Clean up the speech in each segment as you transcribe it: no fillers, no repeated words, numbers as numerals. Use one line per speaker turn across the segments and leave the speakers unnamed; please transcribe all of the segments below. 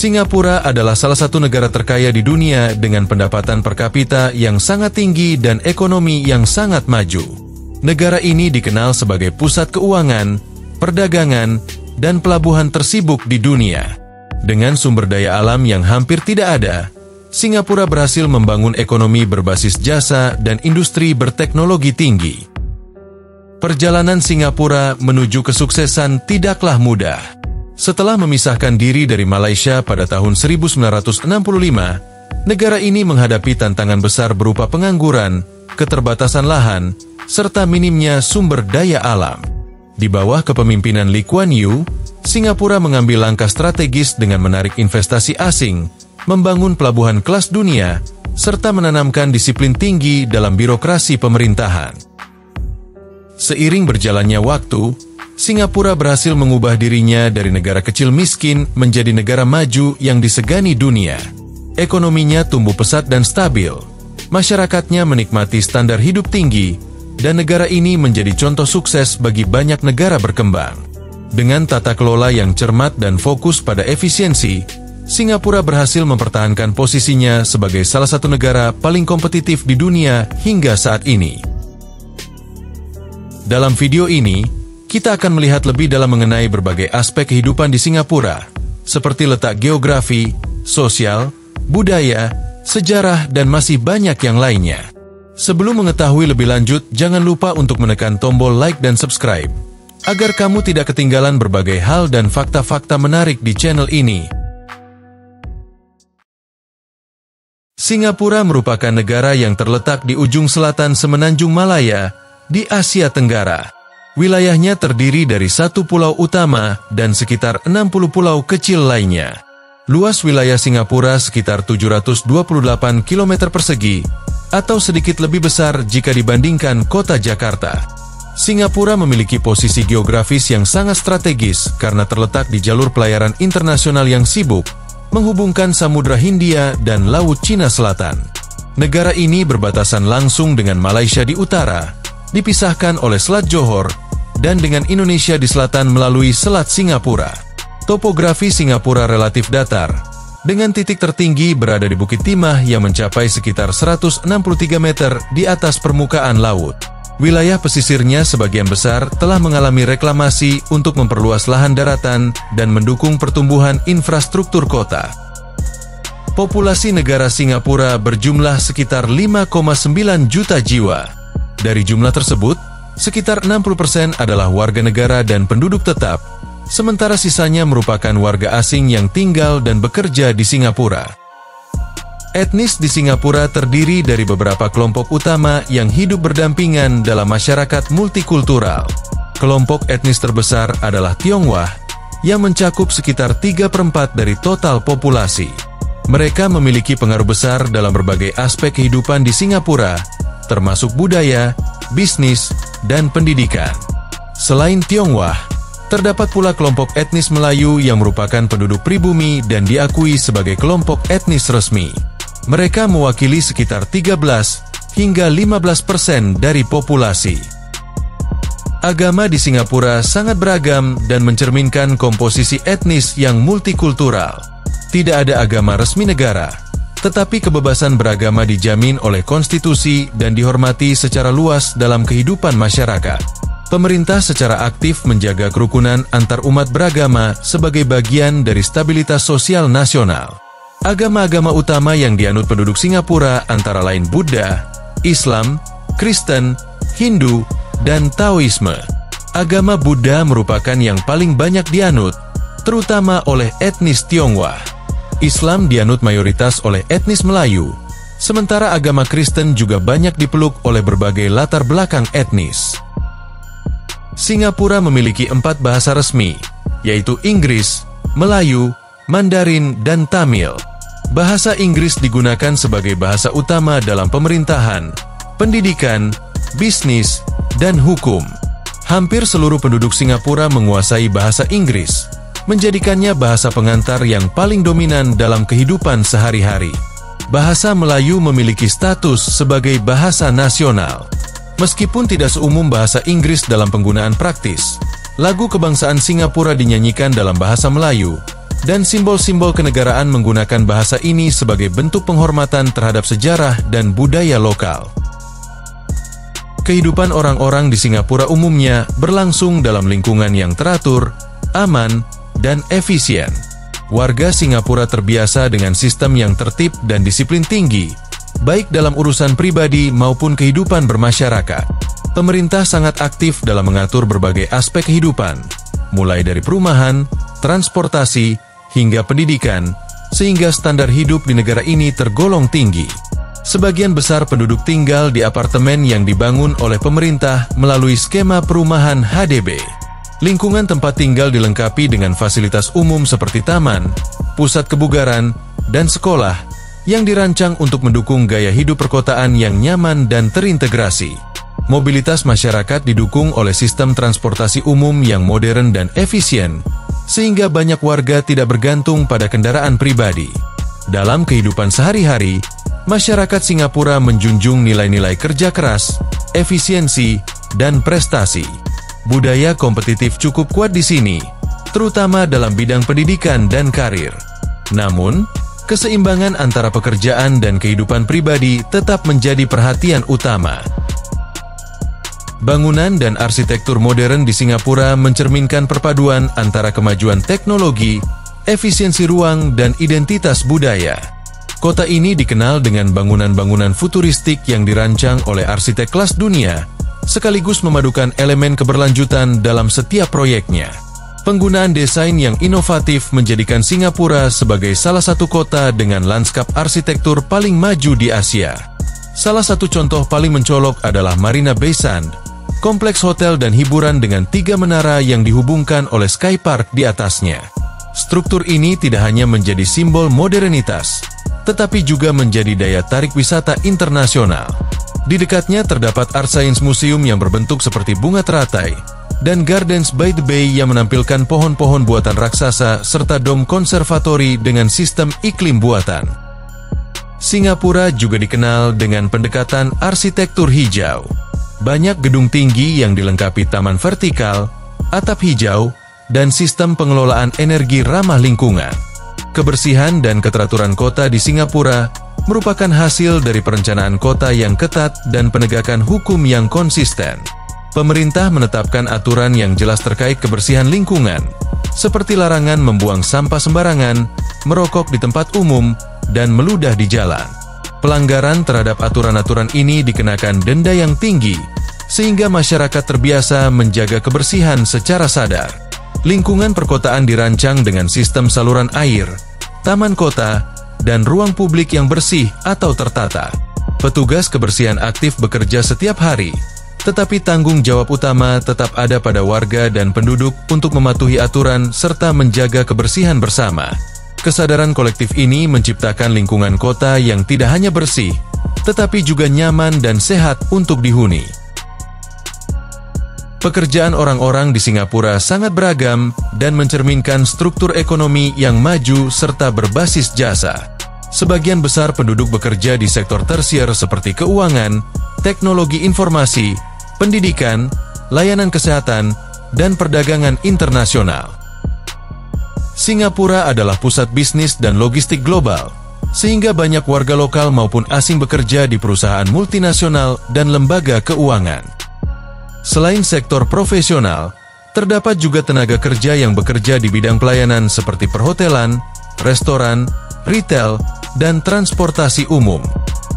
Singapura adalah salah satu negara terkaya di dunia dengan pendapatan per kapita yang sangat tinggi dan ekonomi yang sangat maju. Negara ini dikenal sebagai pusat keuangan, perdagangan, dan pelabuhan tersibuk di dunia. Dengan sumber daya alam yang hampir tidak ada, Singapura berhasil membangun ekonomi berbasis jasa dan industri berteknologi tinggi. Perjalanan Singapura menuju kesuksesan tidaklah mudah. Setelah memisahkan diri dari Malaysia pada tahun 1965, negara ini menghadapi tantangan besar berupa pengangguran, keterbatasan lahan, serta minimnya sumber daya alam. Di bawah kepemimpinan Lee Kuan Yew, Singapura mengambil langkah strategis dengan menarik investasi asing, membangun pelabuhan kelas dunia, serta menanamkan disiplin tinggi dalam birokrasi pemerintahan. Seiring berjalannya waktu, Singapura berhasil mengubah dirinya dari negara kecil miskin menjadi negara maju yang disegani dunia. Ekonominya tumbuh pesat dan stabil, masyarakatnya menikmati standar hidup tinggi, dan negara ini menjadi contoh sukses bagi banyak negara berkembang. Dengan tata kelola yang cermat dan fokus pada efisiensi, Singapura berhasil mempertahankan posisinya sebagai salah satu negara paling kompetitif di dunia hingga saat ini. Dalam video ini, kita akan melihat lebih dalam mengenai berbagai aspek kehidupan di Singapura, seperti letak geografi, sosial, budaya, sejarah, dan masih banyak yang lainnya. Sebelum mengetahui lebih lanjut, jangan lupa untuk menekan tombol like dan subscribe, agar kamu tidak ketinggalan berbagai hal dan fakta-fakta menarik di channel ini. Singapura merupakan negara yang terletak di ujung selatan Semenanjung Malaya, di Asia Tenggara. Wilayahnya terdiri dari satu pulau utama dan sekitar 60 pulau kecil lainnya. Luas wilayah Singapura sekitar 728 km persegi, atau sedikit lebih besar jika dibandingkan kota Jakarta. Singapura memiliki posisi geografis yang sangat strategis karena terletak di jalur pelayaran internasional yang sibuk, menghubungkan Samudra Hindia dan Laut Cina Selatan. Negara ini berbatasan langsung dengan Malaysia di utara, dipisahkan oleh Selat Johor, dan dengan Indonesia di selatan melalui Selat Singapura. Topografi Singapura relatif datar, dengan titik tertinggi berada di Bukit Timah yang mencapai sekitar 163 meter di atas permukaan laut. Wilayah pesisirnya sebagian besar telah mengalami reklamasi untuk memperluas lahan daratan dan mendukung pertumbuhan infrastruktur kota. Populasi negara Singapura berjumlah sekitar 5,9 juta jiwa. Dari jumlah tersebut, sekitar 60% adalah warga negara dan penduduk tetap, sementara sisanya merupakan warga asing yang tinggal dan bekerja di Singapura. Etnis di Singapura terdiri dari beberapa kelompok utama yang hidup berdampingan dalam masyarakat multikultural. Kelompok etnis terbesar adalah Tionghoa, yang mencakup sekitar 3/4 dari total populasi. Mereka memiliki pengaruh besar dalam berbagai aspek kehidupan di Singapura, termasuk budaya, bisnis, dan pendidikan. Selain Tionghoa, terdapat pula kelompok etnis Melayu yang merupakan penduduk pribumi dan diakui sebagai kelompok etnis resmi. Mereka mewakili sekitar 13 hingga 15% dari populasi. Agama di Singapura sangat beragam dan mencerminkan komposisi etnis yang multikultural. Tidak ada agama resmi negara, tetapi kebebasan beragama dijamin oleh konstitusi dan dihormati secara luas dalam kehidupan masyarakat. Pemerintah secara aktif menjaga kerukunan antar umat beragama sebagai bagian dari stabilitas sosial nasional. Agama-agama utama yang dianut penduduk Singapura antara lain Buddha, Islam, Kristen, Hindu, dan Taoisme. Agama Buddha merupakan yang paling banyak dianut, terutama oleh etnis Tionghoa. Islam dianut mayoritas oleh etnis Melayu, sementara agama Kristen juga banyak dipeluk oleh berbagai latar belakang etnis. Singapura memiliki 4 bahasa resmi, yaitu Inggris, Melayu, Mandarin, dan Tamil. Bahasa Inggris digunakan sebagai bahasa utama dalam pemerintahan, pendidikan, bisnis, dan hukum. Hampir seluruh penduduk Singapura menguasai bahasa Inggris, menjadikannya bahasa pengantar yang paling dominan dalam kehidupan sehari-hari. Bahasa Melayu memiliki status sebagai bahasa nasional. Meskipun tidak seumum bahasa Inggris dalam penggunaan praktis, lagu kebangsaan Singapura dinyanyikan dalam bahasa Melayu, dan simbol-simbol kenegaraan menggunakan bahasa ini sebagai bentuk penghormatan terhadap sejarah dan budaya lokal. Kehidupan orang-orang di Singapura umumnya berlangsung dalam lingkungan yang teratur, aman, dan efisien. Warga Singapura terbiasa dengan sistem yang tertib dan disiplin tinggi, baik dalam urusan pribadi maupun kehidupan bermasyarakat. Pemerintah sangat aktif dalam mengatur berbagai aspek kehidupan, mulai dari perumahan, transportasi, hingga pendidikan, sehingga standar hidup di negara ini tergolong tinggi. Sebagian besar penduduk tinggal di apartemen yang dibangun oleh pemerintah melalui skema perumahan HDB. Lingkungan tempat tinggal dilengkapi dengan fasilitas umum seperti taman, pusat kebugaran, dan sekolah yang dirancang untuk mendukung gaya hidup perkotaan yang nyaman dan terintegrasi. Mobilitas masyarakat didukung oleh sistem transportasi umum yang modern dan efisien, sehingga banyak warga tidak bergantung pada kendaraan pribadi. Dalam kehidupan sehari-hari, masyarakat Singapura menjunjung nilai-nilai kerja keras, efisiensi, dan prestasi. Budaya kompetitif cukup kuat di sini, terutama dalam bidang pendidikan dan karir. Namun, keseimbangan antara pekerjaan dan kehidupan pribadi tetap menjadi perhatian utama. Bangunan dan arsitektur modern di Singapura mencerminkan perpaduan antara kemajuan teknologi, efisiensi ruang, dan identitas budaya. Kota ini dikenal dengan bangunan-bangunan futuristik yang dirancang oleh arsitek kelas dunia, sekaligus memadukan elemen keberlanjutan dalam setiap proyeknya. Penggunaan desain yang inovatif menjadikan Singapura sebagai salah satu kota dengan lanskap arsitektur paling maju di Asia. Salah satu contoh paling mencolok adalah Marina Bay Sands, kompleks hotel dan hiburan dengan 3 menara yang dihubungkan oleh Sky Park di atasnya. Struktur ini tidak hanya menjadi simbol modernitas, tetapi juga menjadi daya tarik wisata internasional. Di dekatnya terdapat Art Science Museum yang berbentuk seperti bunga teratai, dan Gardens by the Bay yang menampilkan pohon-pohon buatan raksasa serta dom konservatori dengan sistem iklim buatan. Singapura juga dikenal dengan pendekatan arsitektur hijau. Banyak gedung tinggi yang dilengkapi taman vertikal, atap hijau, dan sistem pengelolaan energi ramah lingkungan. Kebersihan dan keteraturan kota di Singapura merupakan hasil dari perencanaan kota yang ketat dan penegakan hukum yang konsisten. Pemerintah menetapkan aturan yang jelas terkait kebersihan lingkungan, seperti larangan membuang sampah sembarangan, merokok di tempat umum, dan meludah di jalan. Pelanggaran terhadap aturan-aturan ini dikenakan denda yang tinggi, sehingga masyarakat terbiasa menjaga kebersihan secara sadar. Lingkungan perkotaan dirancang dengan sistem saluran air, taman kota, dan ruang publik yang bersih atau tertata. Petugas kebersihan aktif bekerja setiap hari, tetapi tanggung jawab utama tetap ada pada warga dan penduduk untuk mematuhi aturan serta menjaga kebersihan bersama. Kesadaran kolektif ini menciptakan lingkungan kota yang tidak hanya bersih, tetapi juga nyaman dan sehat untuk dihuni. Pekerjaan orang-orang di Singapura sangat beragam dan mencerminkan struktur ekonomi yang maju serta berbasis jasa. Sebagian besar penduduk bekerja di sektor tersier seperti keuangan, teknologi informasi, pendidikan, layanan kesehatan, dan perdagangan internasional. Singapura adalah pusat bisnis dan logistik global, sehingga banyak warga lokal maupun asing bekerja di perusahaan multinasional dan lembaga keuangan. Selain sektor profesional, terdapat juga tenaga kerja yang bekerja di bidang pelayanan seperti perhotelan, restoran, retail, dan transportasi umum.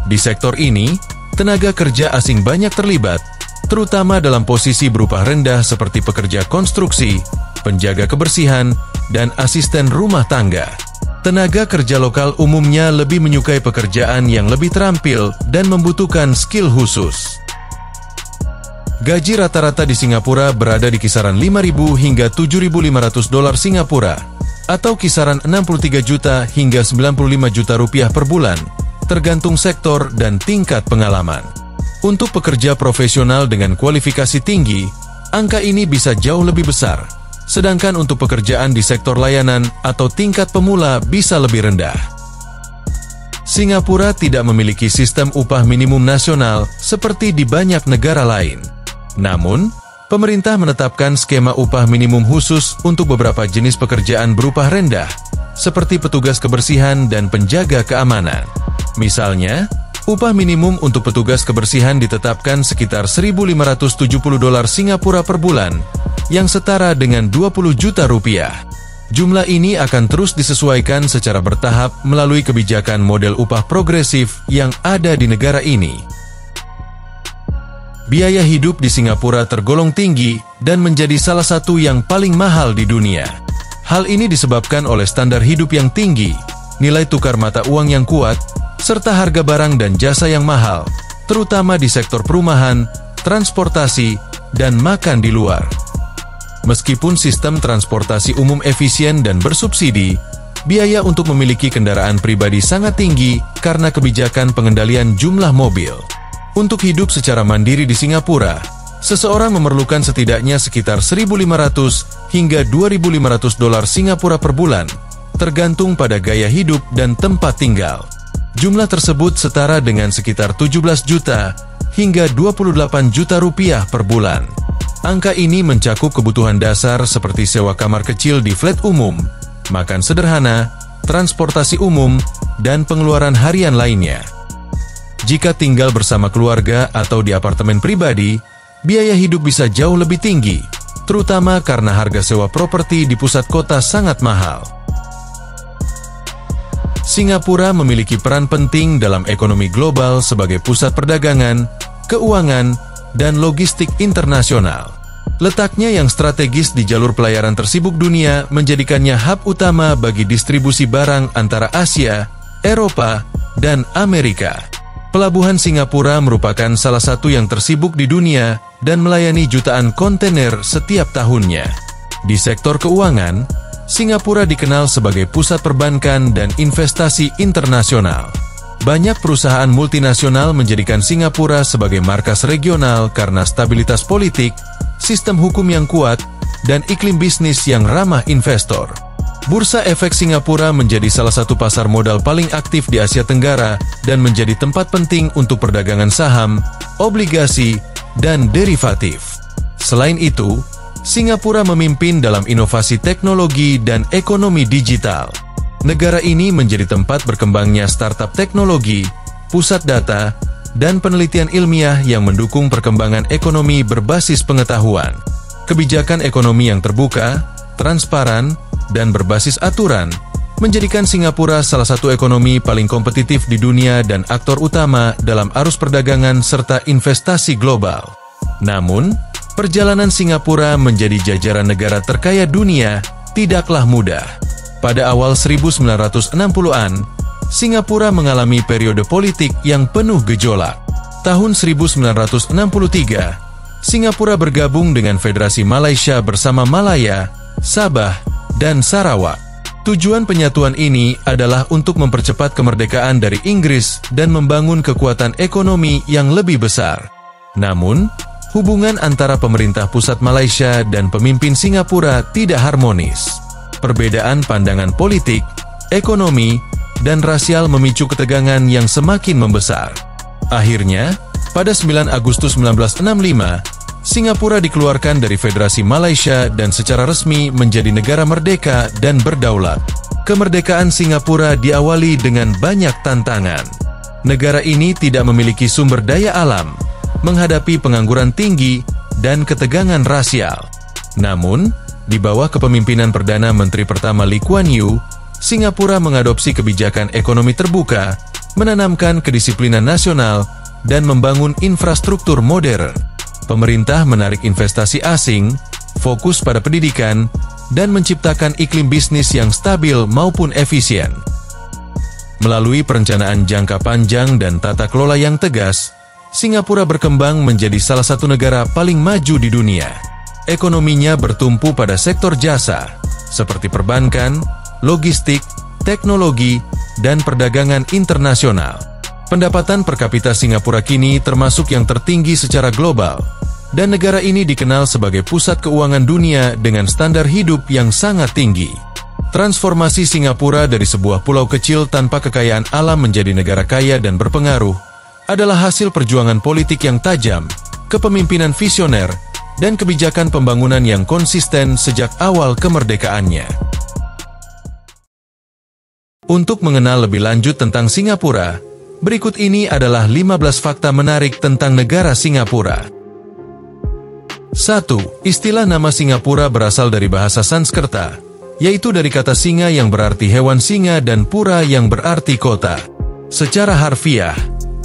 Di sektor ini, tenaga kerja asing banyak terlibat, terutama dalam posisi berupah rendah seperti pekerja konstruksi, penjaga kebersihan, dan asisten rumah tangga. Tenaga kerja lokal umumnya lebih menyukai pekerjaan yang lebih terampil dan membutuhkan skill khusus. Gaji rata-rata di Singapura berada di kisaran 5.000 hingga 7.500 dolar Singapura, atau kisaran 63 juta hingga 95 juta rupiah per bulan, tergantung sektor dan tingkat pengalaman. Untuk pekerja profesional dengan kualifikasi tinggi, angka ini bisa jauh lebih besar, sedangkan untuk pekerjaan di sektor layanan atau tingkat pemula bisa lebih rendah. Singapura tidak memiliki sistem upah minimum nasional seperti di banyak negara lain. Namun, pemerintah menetapkan skema upah minimum khusus untuk beberapa jenis pekerjaan berupah rendah, seperti petugas kebersihan dan penjaga keamanan. Misalnya, upah minimum untuk petugas kebersihan ditetapkan sekitar $1.570 Singapura per bulan, yang setara dengan 20 juta rupiah. Jumlah ini akan terus disesuaikan secara bertahap melalui kebijakan model upah progresif yang ada di negara ini. Biaya hidup di Singapura tergolong tinggi dan menjadi salah satu yang paling mahal di dunia. Hal ini disebabkan oleh standar hidup yang tinggi, nilai tukar mata uang yang kuat, serta harga barang dan jasa yang mahal, terutama di sektor perumahan, transportasi, dan makan di luar. Meskipun sistem transportasi umum efisien dan bersubsidi, biaya untuk memiliki kendaraan pribadi sangat tinggi karena kebijakan pengendalian jumlah mobil. Untuk hidup secara mandiri di Singapura, seseorang memerlukan setidaknya sekitar $1.500 hingga $2.500 Singapura per bulan, tergantung pada gaya hidup dan tempat tinggal. Jumlah tersebut setara dengan sekitar 17 juta hingga 28 juta rupiah per bulan. Angka ini mencakup kebutuhan dasar seperti sewa kamar kecil di flat umum, makan sederhana, transportasi umum, dan pengeluaran harian lainnya. Jika tinggal bersama keluarga atau di apartemen pribadi, biaya hidup bisa jauh lebih tinggi, terutama karena harga sewa properti di pusat kota sangat mahal. Singapura memiliki peran penting dalam ekonomi global sebagai pusat perdagangan, keuangan, dan logistik internasional. Letaknya yang strategis di jalur pelayaran tersibuk dunia menjadikannya hub utama bagi distribusi barang antara Asia, Eropa, dan Amerika. Pelabuhan Singapura merupakan salah satu yang tersibuk di dunia dan melayani jutaan kontainer setiap tahunnya. Di sektor keuangan, Singapura dikenal sebagai pusat perbankan dan investasi internasional. Banyak perusahaan multinasional menjadikan Singapura sebagai markas regional karena stabilitas politik, sistem hukum yang kuat, dan iklim bisnis yang ramah investor. Bursa Efek Singapura menjadi salah satu pasar modal paling aktif di Asia Tenggara dan menjadi tempat penting untuk perdagangan saham, obligasi, dan derivatif. Selain itu, Singapura memimpin dalam inovasi teknologi dan ekonomi digital. Negara ini menjadi tempat berkembangnya startup teknologi, pusat data, dan penelitian ilmiah yang mendukung perkembangan ekonomi berbasis pengetahuan. Kebijakan ekonomi yang terbuka, transparan, dan berbasis aturan menjadikan Singapura salah satu ekonomi paling kompetitif di dunia dan aktor utama dalam arus perdagangan serta investasi global. Namun, perjalanan Singapura menjadi jajaran negara terkaya dunia tidaklah mudah. Pada awal 1960-an, Singapura mengalami periode politik yang penuh gejolak. Tahun 1963, Singapura bergabung dengan Federasi Malaysia bersama Malaya, Sabah, dan Sarawak. Tujuan penyatuan ini adalah untuk mempercepat kemerdekaan dari Inggris dan membangun kekuatan ekonomi yang lebih besar. Namun, hubungan antara pemerintah pusat Malaysia dan pemimpin Singapura tidak harmonis. Perbedaan pandangan politik, ekonomi, dan rasial memicu ketegangan yang semakin membesar. Akhirnya, pada 9 Agustus 1965, Singapura dikeluarkan dari Federasi Malaysia dan secara resmi menjadi negara merdeka dan berdaulat. Kemerdekaan Singapura diawali dengan banyak tantangan. Negara ini tidak memiliki sumber daya alam, menghadapi pengangguran tinggi, dan ketegangan rasial. Namun, di bawah kepemimpinan Perdana Menteri pertama Lee Kuan Yew, Singapura mengadopsi kebijakan ekonomi terbuka, menanamkan kedisiplinan nasional, dan membangun infrastruktur modern. Pemerintah menarik investasi asing, fokus pada pendidikan, dan menciptakan iklim bisnis yang stabil maupun efisien. Melalui perencanaan jangka panjang dan tata kelola yang tegas, Singapura berkembang menjadi salah satu negara paling maju di dunia. Ekonominya bertumpu pada sektor jasa, seperti perbankan, logistik, teknologi, dan perdagangan internasional. Pendapatan per kapita Singapura kini termasuk yang tertinggi secara global, dan negara ini dikenal sebagai pusat keuangan dunia dengan standar hidup yang sangat tinggi. Transformasi Singapura dari sebuah pulau kecil tanpa kekayaan alam menjadi negara kaya dan berpengaruh adalah hasil perjuangan politik yang tajam, kepemimpinan visioner, dan kebijakan pembangunan yang konsisten sejak awal kemerdekaannya. Untuk mengenal lebih lanjut tentang Singapura, berikut ini adalah 15 fakta menarik tentang negara Singapura. 1. Istilah nama Singapura berasal dari bahasa Sanskerta, yaitu dari kata singa yang berarti hewan singa dan pura yang berarti kota. Secara harfiah,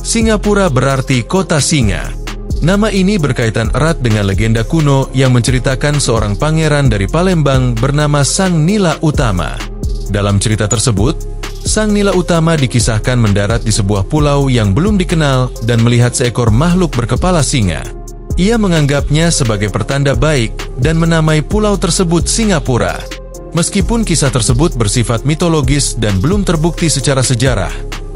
Singapura berarti kota singa. Nama ini berkaitan erat dengan legenda kuno yang menceritakan seorang pangeran dari Palembang bernama Sang Nila Utama. Dalam cerita tersebut, Sang Nila Utama dikisahkan mendarat di sebuah pulau yang belum dikenal dan melihat seekor makhluk berkepala singa. Ia menganggapnya sebagai pertanda baik dan menamai pulau tersebut Singapura. Meskipun kisah tersebut bersifat mitologis dan belum terbukti secara sejarah,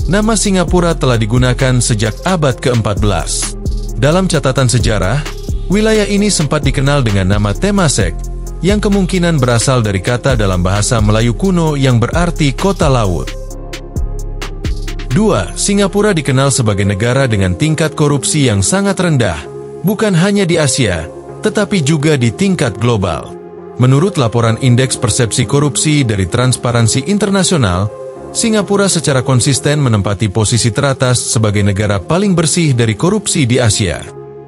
nama Singapura telah digunakan sejak abad ke-14. Dalam catatan sejarah, wilayah ini sempat dikenal dengan nama Temasek, yang kemungkinan berasal dari kata dalam bahasa Melayu kuno yang berarti kota laut. 2. Singapura dikenal sebagai negara dengan tingkat korupsi yang sangat rendah, bukan hanya di Asia, tetapi juga di tingkat global. Menurut laporan Indeks Persepsi Korupsi dari Transparansi Internasional, Singapura secara konsisten menempati posisi teratas sebagai negara paling bersih dari korupsi di Asia.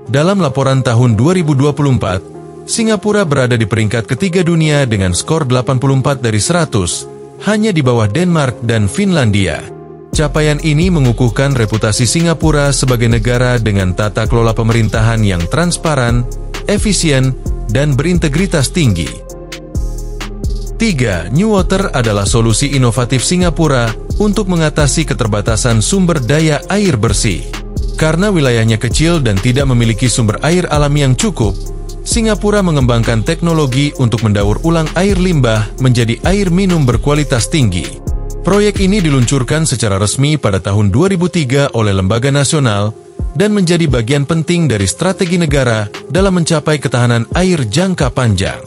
Dalam laporan tahun 2024, Singapura berada di peringkat ketiga dunia dengan skor 84 dari 100, hanya di bawah Denmark dan Finlandia. Capaian ini mengukuhkan reputasi Singapura sebagai negara dengan tata kelola pemerintahan yang transparan, efisien, dan berintegritas tinggi. 3. Newater adalah solusi inovatif Singapura untuk mengatasi keterbatasan sumber daya air bersih. Karena wilayahnya kecil dan tidak memiliki sumber air alami yang cukup, Singapura mengembangkan teknologi untuk mendaur ulang air limbah menjadi air minum berkualitas tinggi. Proyek ini diluncurkan secara resmi pada tahun 2003 oleh lembaga nasional dan menjadi bagian penting dari strategi negara dalam mencapai ketahanan air jangka panjang.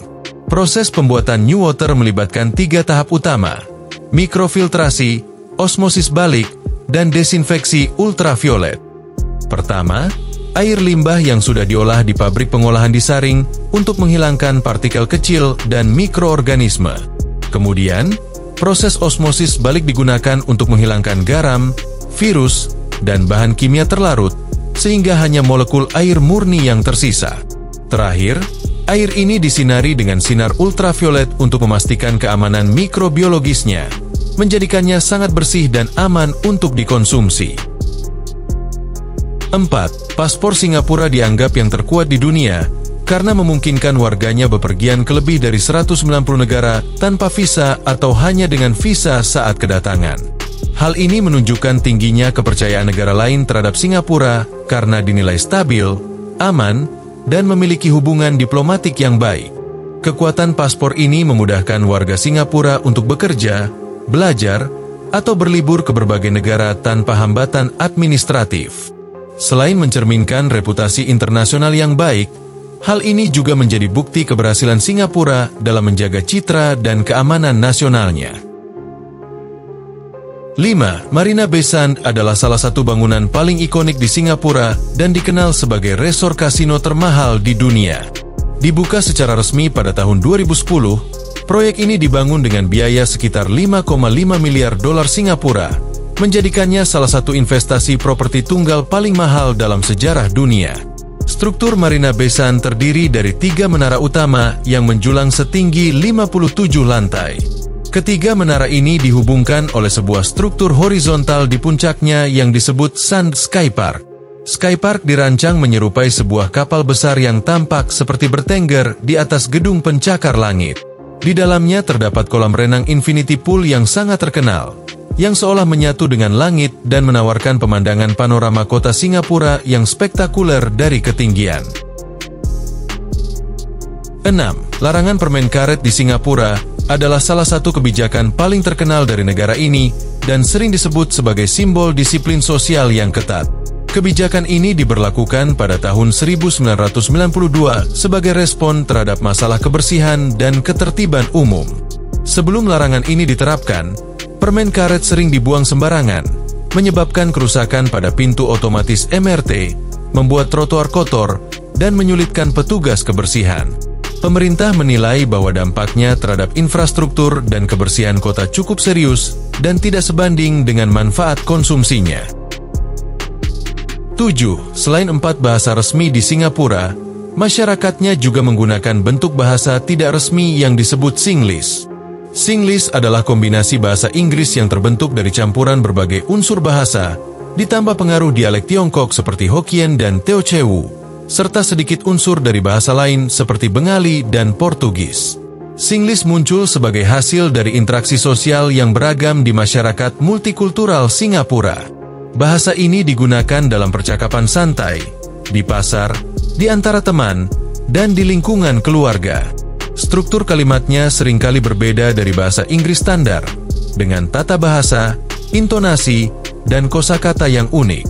Proses pembuatan Newater melibatkan 3 tahap utama: mikrofiltrasi, osmosis balik, dan desinfeksi ultraviolet. Pertama, air limbah yang sudah diolah di pabrik pengolahan disaring untuk menghilangkan partikel kecil dan mikroorganisme. Kemudian, proses osmosis balik digunakan untuk menghilangkan garam, virus, dan bahan kimia terlarut, sehingga hanya molekul air murni yang tersisa. Terakhir, air ini disinari dengan sinar ultraviolet untuk memastikan keamanan mikrobiologisnya, menjadikannya sangat bersih dan aman untuk dikonsumsi. 4. Paspor Singapura dianggap yang terkuat di dunia karena memungkinkan warganya bepergian ke lebih dari 190 negara tanpa visa atau hanya dengan visa saat kedatangan. Hal ini menunjukkan tingginya kepercayaan negara lain terhadap Singapura karena dinilai stabil, aman, dan memiliki hubungan diplomatik yang baik. Kekuatan paspor ini memudahkan warga Singapura untuk bekerja, belajar, atau berlibur ke berbagai negara tanpa hambatan administratif. Selain mencerminkan reputasi internasional yang baik, hal ini juga menjadi bukti keberhasilan Singapura dalam menjaga citra dan keamanan nasionalnya. 5. Marina Bay Sands adalah salah satu bangunan paling ikonik di Singapura dan dikenal sebagai resor kasino termahal di dunia. Dibuka secara resmi pada tahun 2010, proyek ini dibangun dengan biaya sekitar 5,5 miliar dolar Singapura, menjadikannya salah satu investasi properti tunggal paling mahal dalam sejarah dunia. Struktur Marina Bay Sands terdiri dari 3 menara utama yang menjulang setinggi 57 lantai. Ketiga menara ini dihubungkan oleh sebuah struktur horizontal di puncaknya yang disebut Sand Sky Park. Sky Park dirancang menyerupai sebuah kapal besar yang tampak seperti bertengger di atas gedung pencakar langit. Di dalamnya terdapat kolam renang infinity pool yang sangat terkenal, yang seolah menyatu dengan langit dan menawarkan pemandangan panorama kota Singapura yang spektakuler dari ketinggian. 6. Larangan permen karet di Singapura adalah salah satu kebijakan paling terkenal dari negara ini dan sering disebut sebagai simbol disiplin sosial yang ketat. Kebijakan ini diberlakukan pada tahun 1992 sebagai respon terhadap masalah kebersihan dan ketertiban umum. Sebelum larangan ini diterapkan, permen karet sering dibuang sembarangan, menyebabkan kerusakan pada pintu otomatis MRT, membuat trotoar kotor, dan menyulitkan petugas kebersihan. Pemerintah menilai bahwa dampaknya terhadap infrastruktur dan kebersihan kota cukup serius dan tidak sebanding dengan manfaat konsumsinya. 7. Selain 4 bahasa resmi di Singapura, masyarakatnya juga menggunakan bentuk bahasa tidak resmi yang disebut Singlish. Singlish adalah kombinasi bahasa Inggris yang terbentuk dari campuran berbagai unsur bahasa, ditambah pengaruh dialek Tiongkok seperti Hokkien dan Teochew, serta sedikit unsur dari bahasa lain seperti Bengali dan Portugis. Singlish muncul sebagai hasil dari interaksi sosial yang beragam di masyarakat multikultural Singapura. Bahasa ini digunakan dalam percakapan santai, di pasar, di antara teman, dan di lingkungan keluarga. Struktur kalimatnya seringkali berbeda dari bahasa Inggris standar, dengan tata bahasa, intonasi, dan kosakata yang unik.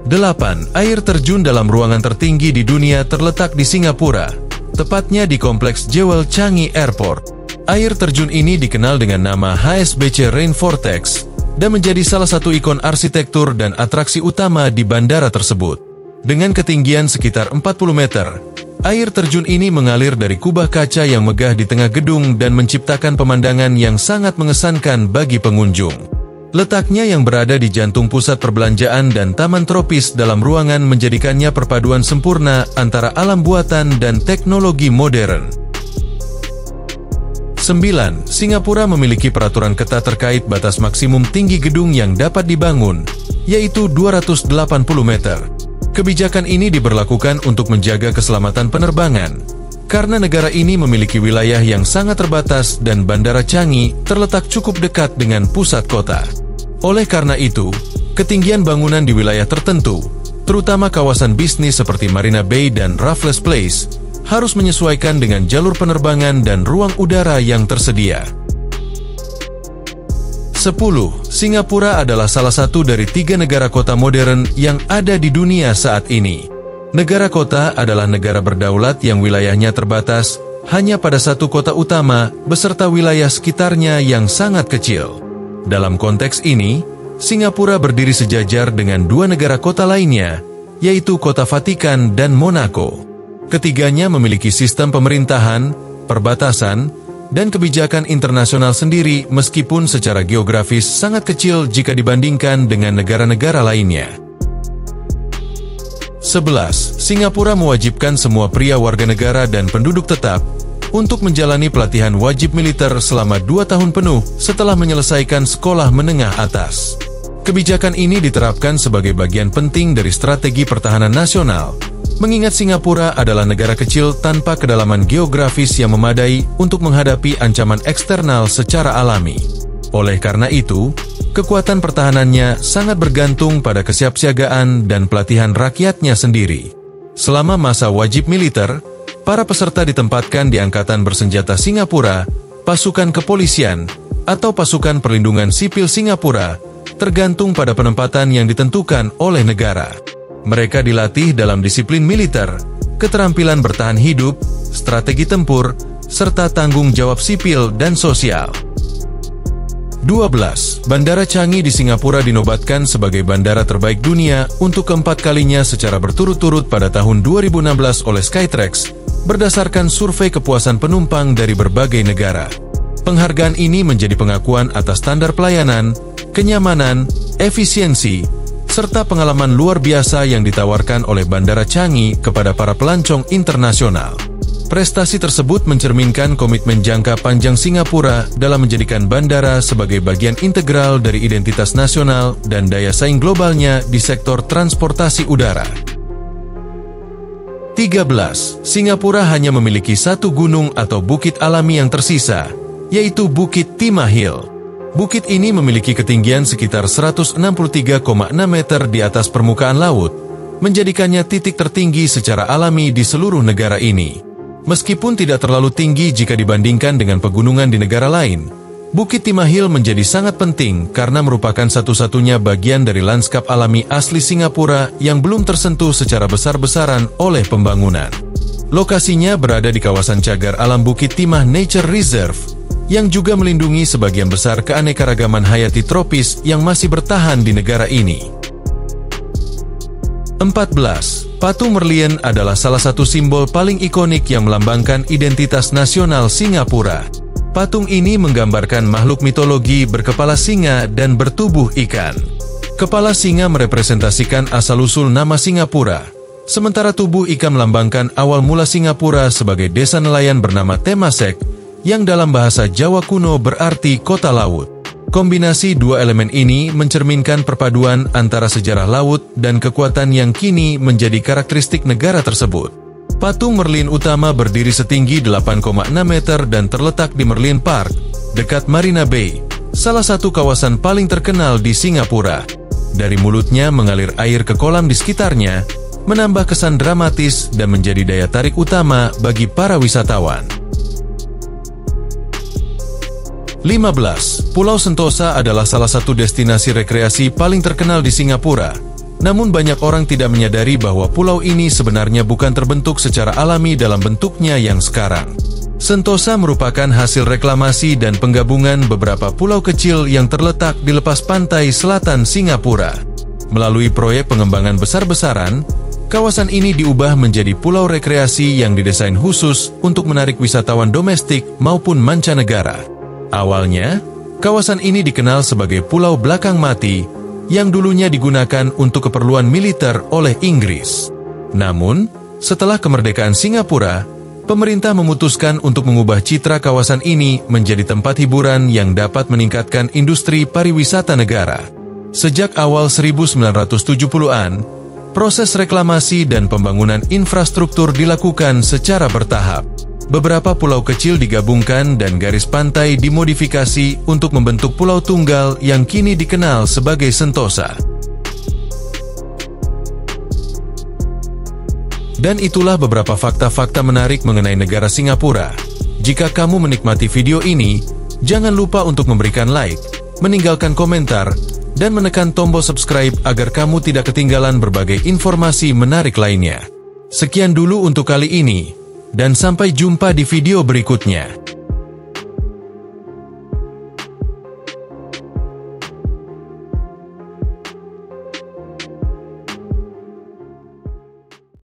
8. Air terjun dalam ruangan tertinggi di dunia terletak di Singapura, tepatnya di kompleks Jewel Changi Airport. Air terjun ini dikenal dengan nama HSBC Rain Vortex dan menjadi salah satu ikon arsitektur dan atraksi utama di bandara tersebut. Dengan ketinggian sekitar 40 meter, air terjun ini mengalir dari kubah kaca yang megah di tengah gedung dan menciptakan pemandangan yang sangat mengesankan bagi pengunjung. Letaknya yang berada di jantung pusat perbelanjaan dan taman tropis dalam ruangan menjadikannya perpaduan sempurna antara alam buatan dan teknologi modern. 9. Singapura memiliki peraturan ketat terkait batas maksimum tinggi gedung yang dapat dibangun, yaitu 280 meter. Kebijakan ini diberlakukan untuk menjaga keselamatan penerbangan, karena negara ini memiliki wilayah yang sangat terbatas dan Bandara Changi terletak cukup dekat dengan pusat kota. Oleh karena itu, ketinggian bangunan di wilayah tertentu, terutama kawasan bisnis seperti Marina Bay dan Raffles Place, harus menyesuaikan dengan jalur penerbangan dan ruang udara yang tersedia. 10. Singapura adalah salah satu dari 3 negara kota modern yang ada di dunia saat ini. Negara kota adalah negara berdaulat yang wilayahnya terbatas hanya pada satu kota utama beserta wilayah sekitarnya yang sangat kecil. Dalam konteks ini, Singapura berdiri sejajar dengan 2 negara kota lainnya, yaitu Kota Vatikan dan Monaco. Ketiganya memiliki sistem pemerintahan, perbatasan, dan kebijakan internasional sendiri meskipun secara geografis sangat kecil jika dibandingkan dengan negara-negara lainnya. 11. Singapura mewajibkan semua pria warga negara dan penduduk tetap untuk menjalani pelatihan wajib militer selama 2 tahun penuh setelah menyelesaikan sekolah menengah atas. Kebijakan ini diterapkan sebagai bagian penting dari strategi pertahanan nasional, mengingat Singapura adalah negara kecil tanpa kedalaman geografis yang memadai untuk menghadapi ancaman eksternal secara alami. Oleh karena itu, kekuatan pertahanannya sangat bergantung pada kesiapsiagaan dan pelatihan rakyatnya sendiri. Selama masa wajib militer, para peserta ditempatkan di Angkatan Bersenjata Singapura, pasukan kepolisian, atau pasukan perlindungan sipil Singapura, tergantung pada penempatan yang ditentukan oleh negara. Mereka dilatih dalam disiplin militer, keterampilan bertahan hidup, strategi tempur, serta tanggung jawab sipil dan sosial. 12. Bandara Changi di Singapura dinobatkan sebagai bandara terbaik dunia untuk keempat kalinya secara berturut-turut pada tahun 2016 oleh Skytrax, berdasarkan survei kepuasan penumpang dari berbagai negara. Penghargaan ini menjadi pengakuan atas standar pelayanan, kenyamanan, efisiensi, serta pengalaman luar biasa yang ditawarkan oleh Bandara Changi kepada para pelancong internasional. Prestasi tersebut mencerminkan komitmen jangka panjang Singapura dalam menjadikan bandara sebagai bagian integral dari identitas nasional dan daya saing globalnya di sektor transportasi udara. 13. Singapura hanya memiliki satu gunung atau bukit alami yang tersisa, yaitu Bukit Timah Hill. Bukit ini memiliki ketinggian sekitar 163,6 meter di atas permukaan laut, menjadikannya titik tertinggi secara alami di seluruh negara ini. Meskipun tidak terlalu tinggi jika dibandingkan dengan pegunungan di negara lain, Bukit Timah Hill menjadi sangat penting karena merupakan satu-satunya bagian dari lanskap alami asli Singapura yang belum tersentuh secara besar-besaran oleh pembangunan. Lokasinya berada di kawasan cagar alam Bukit Timah Nature Reserve, yang juga melindungi sebagian besar keanekaragaman hayati tropis yang masih bertahan di negara ini. 14. Patung Merlion adalah salah satu simbol paling ikonik yang melambangkan identitas nasional Singapura. Patung ini menggambarkan makhluk mitologi berkepala singa dan bertubuh ikan. Kepala singa merepresentasikan asal-usul nama Singapura, sementara tubuh ikan melambangkan awal mula Singapura sebagai desa nelayan bernama Temasek, yang dalam bahasa Jawa kuno berarti kota laut. Kombinasi dua elemen ini mencerminkan perpaduan antara sejarah laut dan kekuatan yang kini menjadi karakteristik negara tersebut. Patung Merlin utama berdiri setinggi 8,6 meter dan terletak di Merlin Park, dekat Marina Bay, salah satu kawasan paling terkenal di Singapura. Dari mulutnya mengalir air ke kolam di sekitarnya, menambah kesan dramatis dan menjadi daya tarik utama bagi para wisatawan. 15. Pulau Sentosa adalah salah satu destinasi rekreasi paling terkenal di Singapura. Namun banyak orang tidak menyadari bahwa pulau ini sebenarnya bukan terbentuk secara alami dalam bentuknya yang sekarang. Sentosa merupakan hasil reklamasi dan penggabungan beberapa pulau kecil yang terletak di lepas pantai selatan Singapura. Melalui proyek pengembangan besar-besaran, kawasan ini diubah menjadi pulau rekreasi yang didesain khusus untuk menarik wisatawan domestik maupun mancanegara. Awalnya, kawasan ini dikenal sebagai Pulau Belakang Mati yang dulunya digunakan untuk keperluan militer oleh Inggris. Namun, setelah kemerdekaan Singapura, pemerintah memutuskan untuk mengubah citra kawasan ini menjadi tempat hiburan yang dapat meningkatkan industri pariwisata negara. Sejak awal 1970-an, proses reklamasi dan pembangunan infrastruktur dilakukan secara bertahap. Beberapa pulau kecil digabungkan dan garis pantai dimodifikasi untuk membentuk pulau tunggal yang kini dikenal sebagai Sentosa. Dan itulah beberapa fakta-fakta menarik mengenai negara Singapura. Jika kamu menikmati video ini, jangan lupa untuk memberikan like, meninggalkan komentar, dan menekan tombol subscribe agar kamu tidak ketinggalan berbagai informasi menarik lainnya. Sekian dulu untuk kali ini. Dan sampai jumpa di video berikutnya.